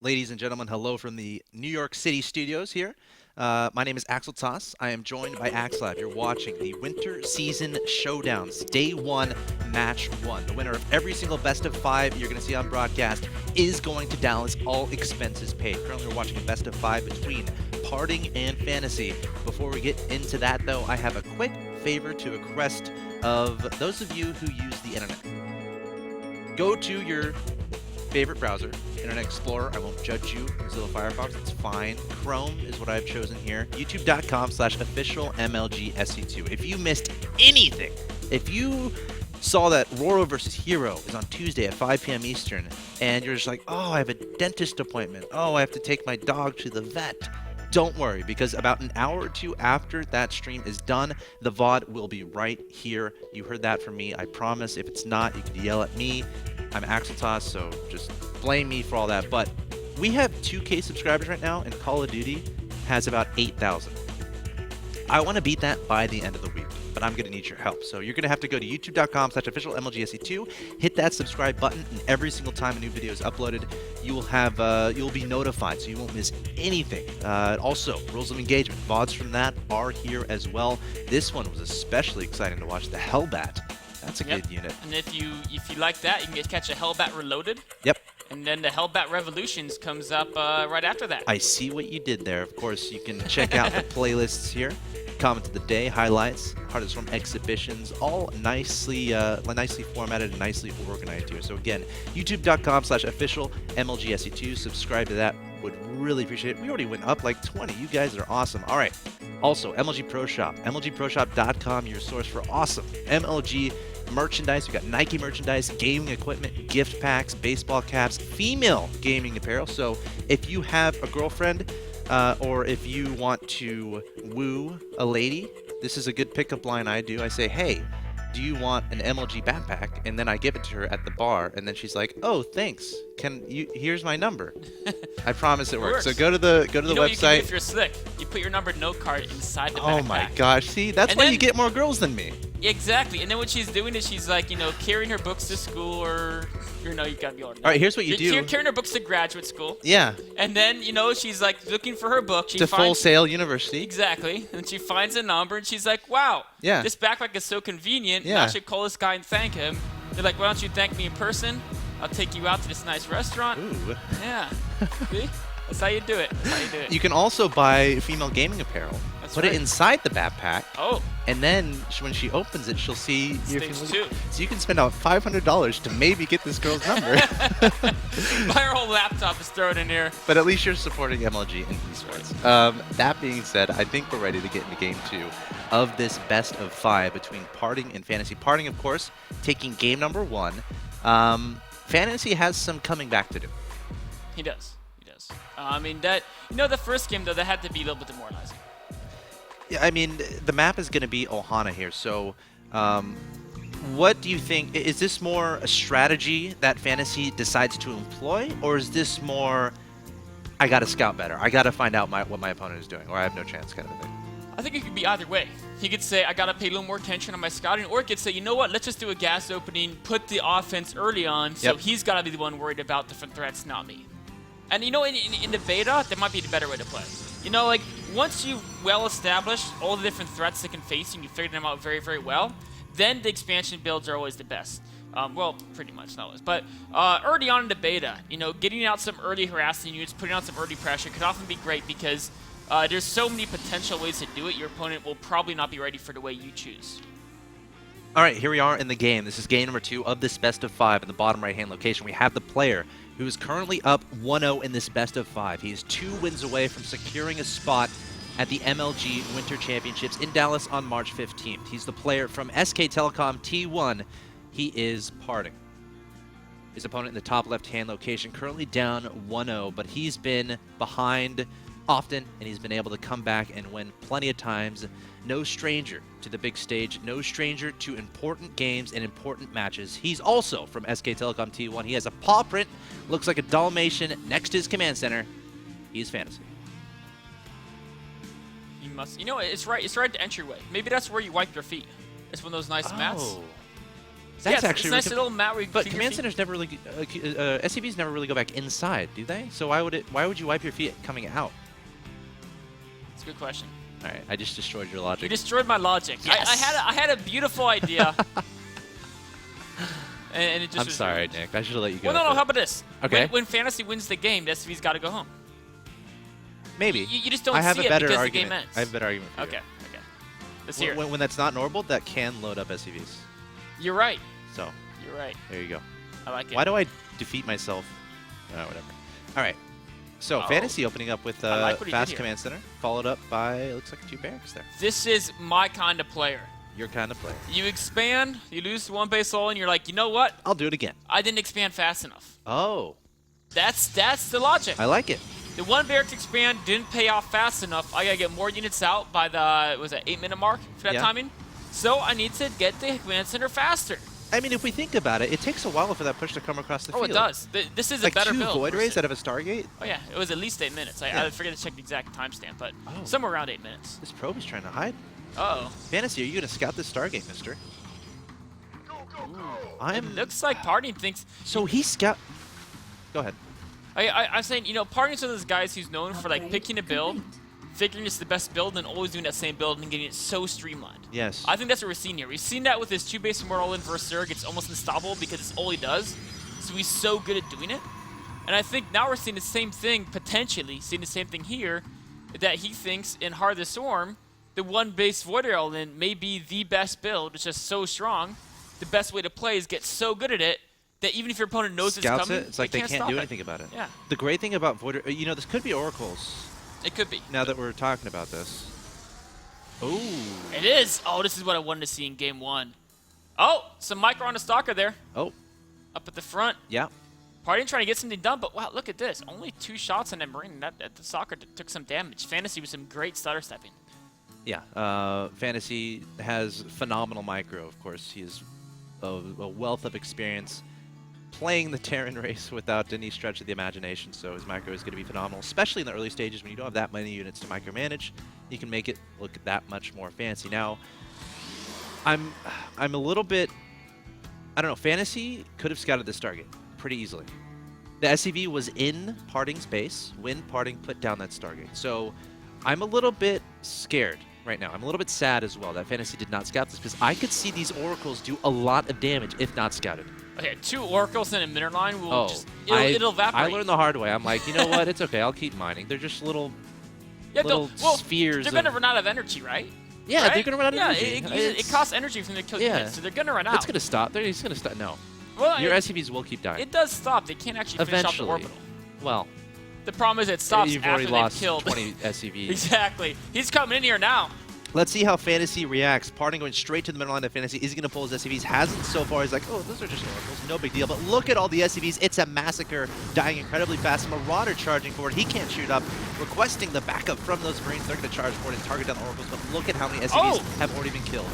Ladies and gentlemen, hello from the New York City studios here. My name is axeltoss. I am joined by axslav. You're watching the Winter Season Showdowns, Day 1, Match 1. The winner of every single best of 5 you're going to see on broadcast is going to Dallas, all expenses paid. Currently, we're watching a best of 5 between Parting and Fantasy. Before we get into that, though, I have a quick favor to request of those of you who use the internet. Go to your favorite browser, Internet Explorer. I won't judge you. Mozilla Firefox, it's fine. Chrome is what I've chosen here. YouTube.com/officialMLGSE2. If you missed anything, if you saw that Roro vs. Hero is on Tuesday at 5 p.m. Eastern, and you're just like, oh, I have a dentist appointment. Oh, I have to take my dog to the vet. Don't worry, because about an hour or two after that stream is done, the VOD will be right here. You heard that from me, I promise. If it's not, you can yell at me. I'm axeltoss, so just blame me for all that. But we have 2K subscribers right now, and Call of Duty has about 8,000. I want to beat that by the end of the week, but I'm going to need your help. So you're going to have to go to youtube.com/officialMLGSE2, hit that subscribe button, and every single time a new video is uploaded, you will have you'll be notified, so you won't miss anything. Also, rules of engagement, VODs from that are here as well. This one was especially exciting to watch. The Hellbat. That's a good unit. And if you like that, you can catch a Hellbat Reloaded. Yep. And then the Hellbat Revolutions comes up right after that. I see what you did there. Of course, you can check out the playlists here. Comment of the day, highlights, Hardest Storm exhibitions, all nicely formatted and nicely organized here. So again, youtube.com/officialMLGSE2. Subscribe to that. Would really appreciate it. We already went up like 20. You guys are awesome. All right. Also, MLG Pro Shop. MLGProShop.com, your source for awesome MLG merchandise. We've got Nike merchandise, gaming equipment, gift packs, baseball caps, female gaming apparel. So if you have a girlfriend or if you want to woo a lady, this is a good pickup line I do. I say, hey, do you want an MLG backpack? And then I give it to her at the bar, and then she's like, "Oh, thanks. Here's my number." I promise it works. So go to the you know website. What you can do if you're slick, you put your number note card inside the backpack. Oh my gosh! See, that's why you get more girls than me. Exactly. And then what she's doing is she's like, carrying her books to school, or you gotta be all right. Here's what you do. You're carrying her books to graduate school. Yeah. And then she's like looking for her book. To Full Sail University. Exactly. And she finds a number, and she's like, "Wow, yeah, this backpack is so convenient. Yeah. I should call this guy and thank him." They're like, "Why don't you thank me in person? I'll take you out to this nice restaurant." Ooh. Yeah. See? That's how you do it. That's how you do it. You can also buy female gaming apparel. Put it inside the backpack. Oh. And then when she opens it, she'll see your Stage female. 2. So you can spend out $500 to maybe get this girl's number. Buy her whole laptop, just throw it in here. But at least you're supporting MLG and esports. That being said, I think we're ready to get into Game 2 of this best of 5 between Parting and Fantasy. Parting, of course, taking game number 1. Fantasy has some coming back to do. He does. He does. I mean, the first game, though, that had to be a little bit demoralizing. Yeah, I mean, the map is going to be Ohana here, so what do you think? Is this more a strategy that Fantasy decides to employ, or is this more, I got to scout better, I got to find out what my opponent is doing, or I have no chance kind of a thing? I think it could be either way. He could say, I got to pay a little more attention on my scouting, or he could say, you know what, let's just do a gas opening, put the offense early on, so he's got to be the one worried about different threats, not me. And in the beta, that might be the better way to play. Once you've well established all the different threats that can face you and you figured them out very, very well, then the expansion builds are always the best. Well, pretty much, not always. But early on in the beta, getting out some early harassing units, putting on some early pressure could often be great because there's so many potential ways to do it, your opponent will probably not be ready for the way you choose. All right, here we are in the game. This is game number 2 of this best of 5 in the bottom right-hand location. We have the player who is currently up 1-0 in this best of 5. He is 2 wins away from securing a spot at the MLG Winter Championships in Dallas on March 15th. He's the player from SK Telecom T1. He is Parting. His opponent in the top left-hand location, currently down 1-0, but he's been behind often, and he's been able to come back and win plenty of times. No stranger to the big stage, no stranger to important games and important matches. He's also from SK Telecom T1. He has a paw print, looks like a Dalmatian next to his command center. He's Fantasy. You must, it's right at the entryway. Maybe that's where you wipe your feet. It's one of those nice mats. That's yeah, actually it's a nice little mat where you But clean your command feet. centers never really, SCVs never really go back inside, do they? So why would you wipe your feet coming out? That's a good question. All right, I just destroyed your logic. You destroyed my logic. Yes! I had a beautiful idea. and it just I'm was sorry, ruined. Nick. I should have let you go. Well, no, with how it. about this? Okay. When Fantasy wins the game, the SCV's got to go home. Maybe. You just don't I have see a better it because argument. the game ends. I have a better argument for you. Okay. Let's hear it. When that's not normal, that can load up SCVs. You're right. So You're right. there you go. I like it. Why do I defeat myself? Whatever. All right. So Fantasy opening up with I like what he did Fast here. Command Center, followed up by, it looks like 2 barracks there. This is my kind of player. Your kind of player. You expand, you lose 1 base soul, and you're like, you know what? I'll do it again. I didn't expand fast enough. Oh, That's the logic. I like it. The 1 barracks expand didn't pay off fast enough. I gotta get more units out by the 8-minute mark for that Yeah. timing. So I need to get the command center faster. I mean, if we think about it, it takes a while for that push to come across the Oh, field. it does. This is Like a better 2 build. Void per Rays se. out of a Stargate? Oh yeah, it was at least 8 minutes. Yeah. I forget to check the exact timestamp, but Oh. somewhere around 8 minutes. This probe is trying to hide. Uh-oh. Fantasy, are you going to scout this Stargate, mister? It looks like Parting thinks... So he scout... Go ahead. I'm saying, you know, Parting's one of those guys who's known for, like, picking a build, figuring it's the best build, and always doing that same build and getting it so streamlined. Yes. I think that's what we're seeing here. We've seen that with his 2 base Immortal in versus Zerg. It's almost unstoppable because it's all he does. So he's so good at doing it. And I think now we're seeing the same thing, potentially, seeing the same thing here, that he thinks in Heart of the Storm, the 1 base Void Rail in may be the best build. It's just so strong. The best way to play is get so good at it that even if your opponent knows it's Scouts coming, it. It's like they can't stop do it. anything about it. Yeah, The great thing about Void... You know, this could be Oracles, it could be. now that we're talking about this. Ooh. It is. Oh, this is what I wanted to see in game 1. Oh, some micro on the Stalker there, Oh, up at the front. yeah. Party trying to get something done, but wow, look at this. Only 2 shots on that Marine. That the Stalker took some damage. Fantasy with some great stutter stepping. Yeah. Fantasy has phenomenal micro, of course. He has a wealth of experience playing the Terran race without any stretch of the imagination, so his micro is going to be phenomenal, especially in the early stages when you don't have that many units to micromanage. You can make it look that much more fancy. Now, I'm a little bit... I don't know. Fantasy could have scouted this Stargate pretty easily. The SCV was in Parting's base when Parting put down that Stargate. So I'm a little bit scared right now. I'm a little bit sad as well that Fantasy did not scout this, because I could see these Oracles do a lot of damage if not scouted. Okay, 2 Oracles in a middle line will Oh, just... It'll evaporate. I learned the hard way. I'm like, you know what? It's okay. I'll keep mining. They're just little spheres. They're going to run out of energy, right? Yeah, right? they're going to run out of energy. It costs energy for them to kill units, so they're going to run out. It's going to stop. It's going to stop. No. Well, Your SCVs will keep dying. It does stop. They can't actually finish off the Eventually. orbital. Well, The problem is it stops you've after already they've lost killed. 20 SCVs. Exactly. He's coming in here now. Let's see how Fantasy reacts. Parting going straight to the middle line of Fantasy. Is he going to pull his SCVs? Hasn't so far. He's like, oh, those are just Oracles. No big deal. But look at all the SCVs. It's a massacre. Dying incredibly fast. Marauder charging forward. He can't shoot up. Requesting the backup from those Marines. They're going to charge forward and target down the Oracles. But look at how many SCVs have already been killed.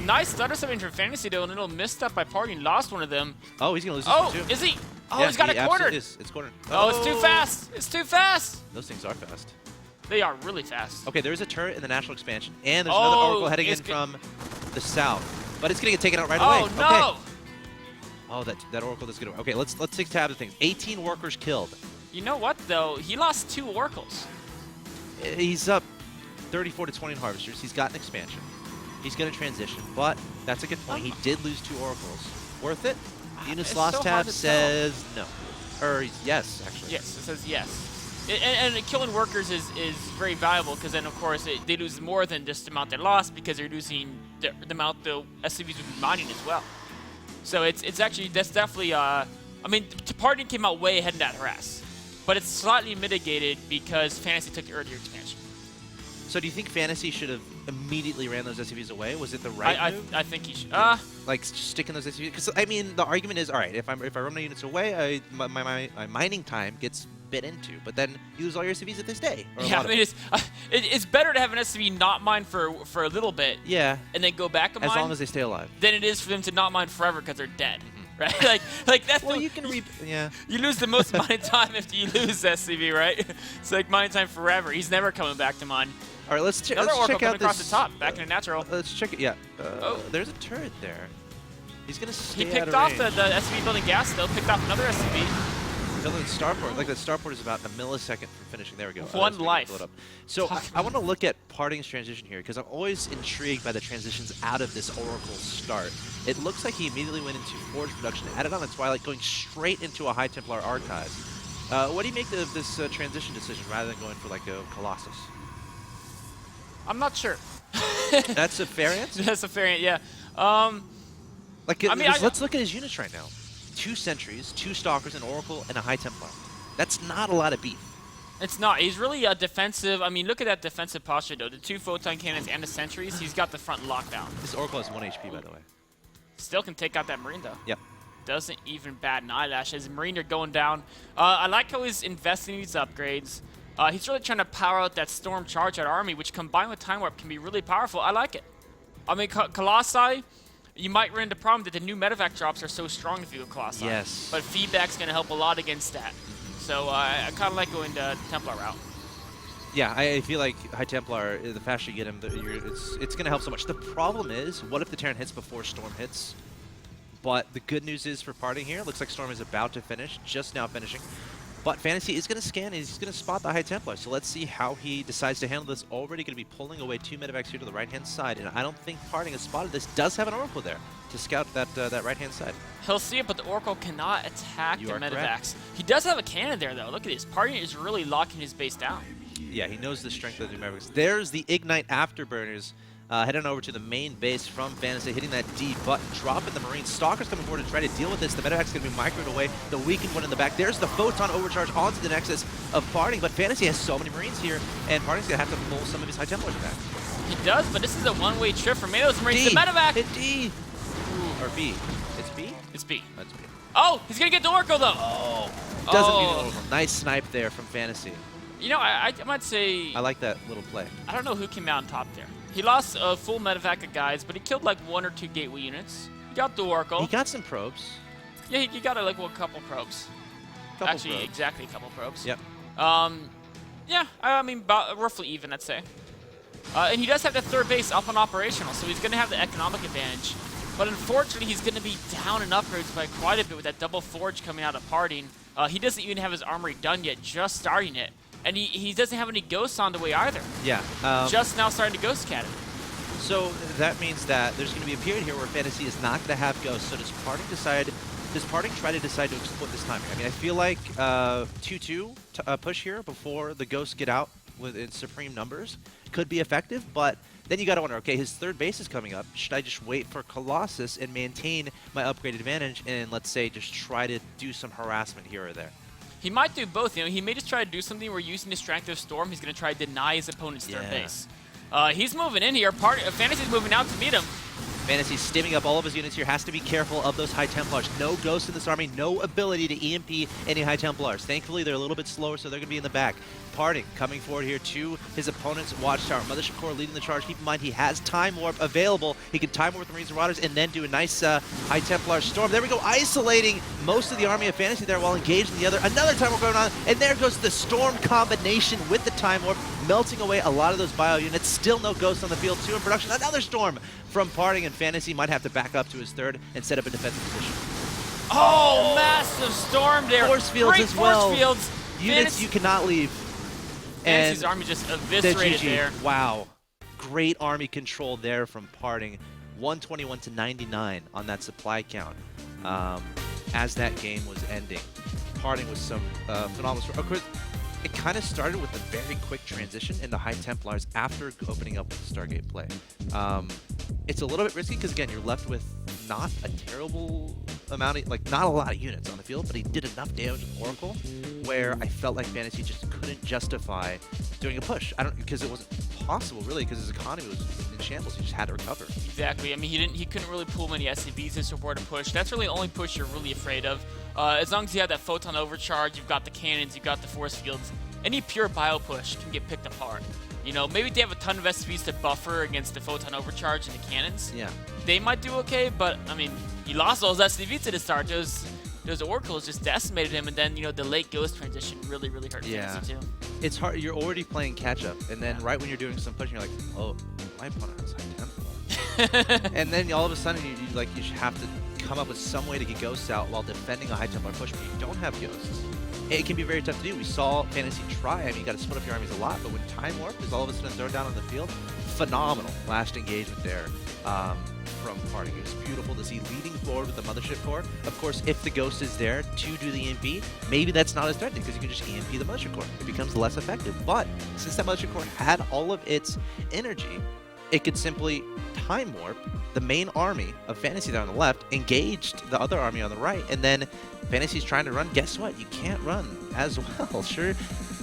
Nice stutter stepping from Fantasy, though, and a little misstep by Party. Lost one of them. Oh, he's going to lose this one, too. Is he? Oh, Yeah, he's got he it cornered. absolutely is. It's cornered. Oh, it's too fast. It's too fast. Those things are fast. They are really fast. Okay, there is a turret in the National Expansion, and there's another Oracle heading in it's from the south. But it's going to get taken out right Oh, away. no. Okay. Oh, that Oracle does get away. Okay, let's take tab of things. 18 workers killed. You know what, though? He lost 2 Oracles. He's up 34 to 20 in Harvesters. He's got an expansion. He's going to transition, but that's a good point. He did lose 2 Oracles. Worth it? Units It's lost so tab hard to says no. Or yes, actually. Yes, it says yes. And killing workers is very valuable because then, of course, they lose more than just the amount they lost because they're losing the amount the SCVs would be mining as well. So it's actually, that's definitely, I mean, Party came out way ahead in that harass. But it's slightly mitigated because Fantasy took the earlier expansion. So do you think Fantasy should have immediately ran those SCVs away? Was it the right move? I think he should. Like sticking those SCVs? Because, I mean, the argument is, all right, if I run my units away, my mining time gets bit into, but then you lose all your SCVs if they stay. Yeah, I mean, it's better to have an SCV not mine for a little bit, yeah, and then go back and mine, as long as they stay alive, than it is for them to not mine forever because they're dead, right? like that's well, you can you lose the most mining time if you lose SCV, right? It's like mining time forever. He's never coming back to mine. All right, let's check Oracle out coming this. across the top, back in a natural. Let's check it. Yeah. Oh. There's a turret there. He's going to stay He picked out off of the range. SCV building gas, though. Picked off another SCV. Building starport. Like, that starport is about a millisecond from finishing. There we go. One life. Blow it up. So Talk I want to look at Parting's transition here, because I'm always intrigued by the transitions out of this Oracle start. It looks like he immediately went into Forge production, added on the Twilight, going straight into a High Templar Archive. What do you make of this transition decision rather than going for like a Colossus? I'm not sure. That's a fair answer? That's a fair answer, yeah. Like, I mean, let's look at his units right now. 2 Sentries, 2 Stalkers, an Oracle, and a High Templar. That's not a lot of beef. It's not. He's really defensive. I mean, look at that defensive posture, though. The 2 photon cannons and the sentries. He's got the front lockdown. This Oracle has 1 HP, by the way. Still can take out that Marine, though. Yep. Doesn't even bat an eyelash. His Marine are going down. I like how he's investing in these upgrades. He's really trying to power out that Storm Charge out army, which combined with Time Warp can be really powerful. I like it. I mean, Colossi, you might run into the problem that the new medevac drops are so strong if you go Colossi. Yes. But feedback's going to help a lot against that. So I kind of like going the Templar route. Yeah, I feel like High Templar, the faster you get him, it's going to help so much. The problem is, what if the Terran hits before Storm hits? But the good news is for Parting here, looks like Storm is about to finish, just now finishing. But Fantasy is going to scan and he's going to spot the High Templar. So let's see how he decides to handle this. Already going to be pulling away 2 medevacs here to the right-hand side. And I don't think Parting has spotted this. Does have an Oracle there to scout that right-hand side. He'll see it, but the Oracle cannot attack the medevacs. Correct. He does have a cannon there, though. Look at this. Parting is really locking his base down. Yeah, he knows the strength of the medevacs. There's the Ignite Afterburners. Heading over to the main base from Fantasy, hitting that D button, dropping the Marines. Stalker's coming forward to try to deal with this. The medevac's going to be microed away. The weakened one in the back. There's the Photon Overcharge onto the Nexus of Parting, but Fantasy has so many Marines here, and Parting's going to have to pull some of his High Templars back. He does, but this is a one-way trip for many of those Marines. D. The medevac! Hit D! Ooh, or B. It's B? It's B. That's B. Oh, he's going to get the Oracle, though! Oh! Doesn't need an Oh. Oracle. Nice snipe there from Fantasy. You know, I might say... I like that little play. I don't know who came out on top there. He lost a full medevac of guys, but he killed like 1 or 2 gateway units. He got the Oracle. He got some probes. Yeah, he got like a couple probes. Actually, probes. exactly a couple probes. Yep. Yeah, I mean, about roughly even, I'd say. And he does have the 3rd base up and operational, so he's going to have the economic advantage. But unfortunately, he's going to be down in upgrades by quite a bit with that double forge coming out of Parting. He doesn't even have his armory done yet, just starting it. And he doesn't have any ghosts on the way either. Yeah. Just now starting to ghost cat it. So that means that there's going to be a period here where Fantasy is not going to have ghosts. So does Parting try to decide to exploit this timing? I mean, I feel like 2-2 push here before the ghosts get out in supreme numbers could be effective, but then you got to wonder, okay, his 3rd base is coming up. Should I just wait for Colossus and maintain my upgrade advantage and, let's say, just try to do some harassment here or there? He might do both. You know, he may just try to do something where using the strength of Storm, he's going to try to deny his opponent's 3rd base. He's moving in here. Fantasy's moving out to meet him. Fantasy's stimming up all of his units here. Has to be careful of those High Templars. No ghosts in this army. No ability to EMP any High Templars. Thankfully, they're a little bit slower, so they're going to be in the back. Parting coming forward here to his opponent's watchtower. Mothership Core leading the charge. Keep in mind, he has Time Warp available. He can Time Warp the Marines and Marauders and then do a nice High Templar storm. There we go, isolating most of the army of Fantasy there while engaged in the other. Another Time Warp going on, and there goes the Storm combination with the Time Warp, melting away a lot of those bio units. Still no ghosts on the field. 2 in production. Another Storm from Parting, and Fantasy might have to back up to his 3rd and set up a defensive position. Oh, massive storm there. Force fields Great as well. Force fields. Units you cannot leave. Fantasy's And army just eviscerated GG. there. Wow. Great army control there from Parting. 121 to 99 on that supply count as that game was ending. Parting with some phenomenal... Of course, it kind of started with a very quick transition in the High Templars after opening up with the Stargate play. It's a little bit risky because, again, you're left with not a terrible amount of, like, not a lot of units on the field, but he did enough damage with Oracle where I felt like Fantasy just couldn't justify doing a push. Because it wasn't possible, really, because his economy was in shambles. He just had to recover. Exactly. I mean, he couldn't really pull many SCVs to support a push. That's really the only push you're really afraid of. As long as you have that Photon Overcharge, you've got the cannons, you've got the force fields, any pure bio push can get picked apart. You know, maybe they have a ton of SCVs to buffer against the Photon Overcharge and the cannons. Yeah. They might do okay, but, I mean, he lost those SCVs to the start. Those Oracles just decimated him, and then, you know, the late Ghost transition really hurt Fantasy, too. It's hard. You're already playing catch-up, and then right when you're doing some pushing, you're like, oh, my opponent has High Templar. And then all of a sudden, you have to come up with some way to get ghosts out while defending a high Templar push, but you don't have ghosts, it can be very tough to do. We saw Fantasy try. I mean, you got to split up your armies a lot, but when Time Warp is all of a sudden thrown down on the field, phenomenal last engagement there from Parting. It was beautiful to see leading forward with the Mothership Core. Of course, if the Ghost is there to do the EMP, maybe that's not as threatening because you can just EMP the Mothership Core. It becomes less effective. But since that Mothership Core had all of its energy, it could simply Time Warp the main army of Fantasy there on the left, engaged the other army on the right, and then Fantasy's trying to run. Guess what? You can't run as well. Sure,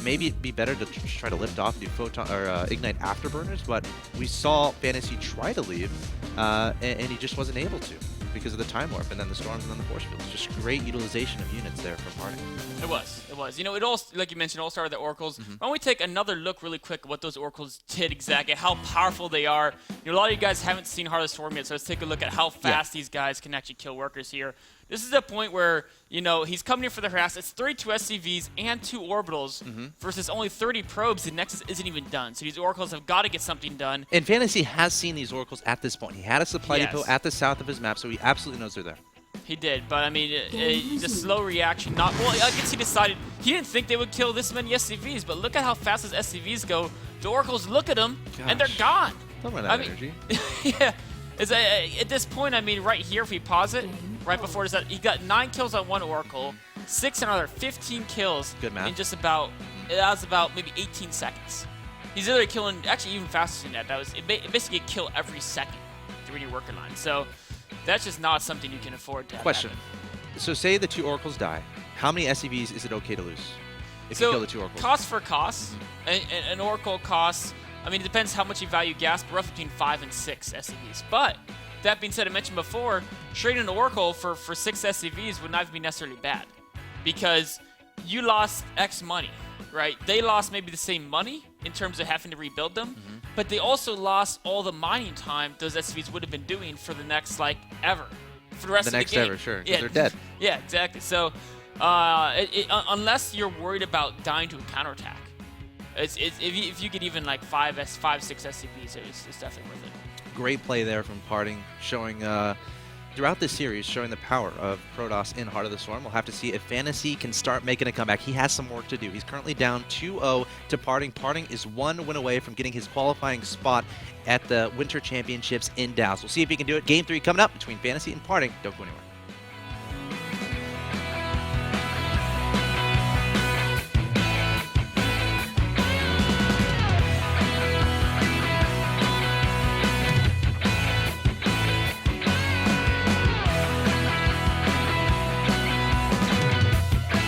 maybe it'd be better to try to lift off, do photon or ignite afterburners, but we saw Fantasy try to leave, and he just wasn't able to because of the Time Warp and then the storms and then the force fields. Just great utilization of units there from Parting. It was. You know, it all, like you mentioned, all started with the Oracles. Why don't we take another look really quick at what those Oracles did exactly, how powerful they are. You know, a lot of you guys haven't seen Heart of the Storm yet, so let's take a look at how fast these guys can actually kill workers here. This is a point where, you know, he's coming in for the harass. It's 32 SCVs and 2 orbitals versus only 30 probes. The Nexus isn't even done. So these Oracles have got to get something done. And Fantasy has seen these Oracles at this point. He had a supply depot at the south of his map, so he absolutely knows they're there. He did, but I mean, the slow reaction, well, I guess he decided, he didn't think they would kill this many SCVs, but look at how fast his SCVs go. The Oracles look at them, and they're gone. Don't run out of energy. Yeah. At this point, I mean, right here, if we pause it, right before this, he got 9 kills on one Oracle, 6 on another, 15 kills in just about, that was about maybe 18 seconds. He's literally killing, actually even faster than that. That was basically a kill every second through your worker line. So that's just not something you can afford to have Question. happen. So say the 2 Oracles die. How many SCVs is it okay to lose if you kill the 2 Oracles? Cost for cost, an Oracle costs, I mean, it depends how much you value gas, but roughly between 5 and 6 SCVs. But that being said, I mentioned before, trading an Oracle for 6 SCVs would not even be necessarily bad because you lost X money, right? They lost maybe the same money in terms of having to rebuild them, but they also lost all the mining time those SCVs would have been doing for the next, like, ever. For the rest of the game. The next ever, sure, because they're dead. Yeah, exactly. So, unless you're worried about dying to a counterattack, if you get even like 5, 6 SCVs, it's definitely worth it. Great play there from Parting, showing throughout this series, showing the power of Protoss in Heart of the Storm. We'll have to see if Fantasy can start making a comeback. He has some work to do. He's currently down 2-0 to Parting. Parting is 1 win away from getting his qualifying spot at the Winter Championships in Dallas. We'll see if he can do it. Game 3 coming up between Fantasy and Parting. Don't go anywhere.